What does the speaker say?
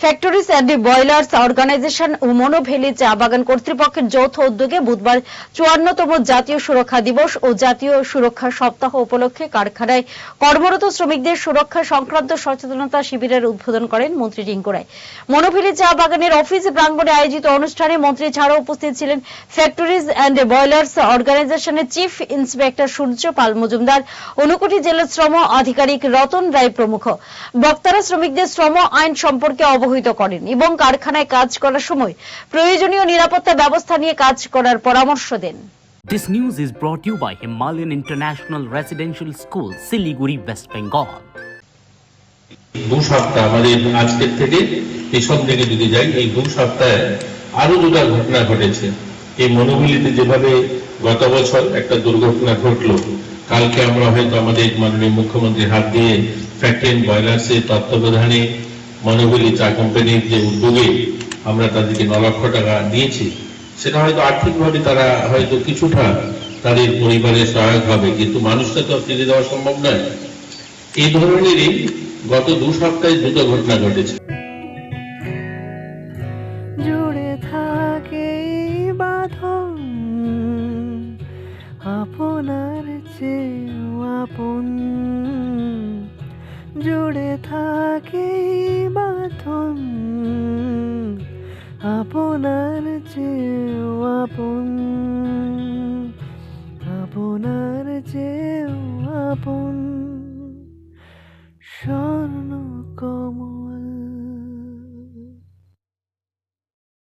Factories and boilers organisation ও মনোভেলি চা বাগান কর্তৃপক্ষের যৌথ উদ্যোগে বুধবার ৫৪তম জাতীয় সুরক্ষা দিবস ও জাতীয় সুরক্ষা সপ্তাহ উপলক্ষে কারখানায় কর্মরত শ্রমিকদের সুরক্ষা সংক্রান্ত সচেতনতা শিবিরের উদ্বোধন করেন মন্ত্রী রিঙ্কু রায়। মনোভেলি চা বাগানের অফিস প্রাঙ্গণে আয়োজিত অনুষ্ঠানে মন্ত্রী ছাড়াও উপস্থিত ছিলেন ফ্যাক্টরিজ অ্যান্ড বয়লার্স অর্গানাইজেশনের চিফ ইন্সপেক্টর সূর্য পাল মজুমদার, ঊনকোটি জেলা শ্রম আধিকারিক রতন রায় প্রমুখ। বক্তারা শ্রমিকদের শ্রম আইন সম্পর্কে অবহিত করেন এবং কারখানায় কাজ করার সময় প্রয়োজনীয় নিরাপত্তা ব্যবস্থা নিয়ে কাজ করার পরামর্শ দেন। This news is brought to you by Himalayan International Residential School, Siliguri, West Bengal. 2 সপ্তাহ আমাদের আজকের থেকে এসব দিকে যদি যাই, এই 2 সপ্তাহে আরো দুটা ঘটনা ঘটেছে। এই মনোভেলিতে যেভাবে গত বছর একটা দুর্ঘটনা ঘটলো, কালকে আমরা হয়তো আমাদের মাননীয় মুখ্যমন্ত্রীর হাত দিয়ে ফ্যাক্টরি এন্ড বয়লার্সের তত্ত্বাবধানে মনোভেলি চা কোম্পানির যে উদ্যোগে আমরা তাদেরকে 9 লক্ষ টাকা দিয়েছি, সেটা হয়তো আর্থিকভাবে তারা হয়তো কিছুটা তাদের পরিবারের সহায়ক হবে, কিন্তু মানুষটা তো ফিরে দেওয়া সম্ভব নয়। এই ধরনেরই গত 2 সপ্তাহে দুটো ঘটনা ঘটেছে। জুড়ে থাকে বাঁধন আপনার চেয়েও আপন, জুড়ে থাকে বাঁধন আপনার চেয়েও আপন, আপনার চেয়েও আপন।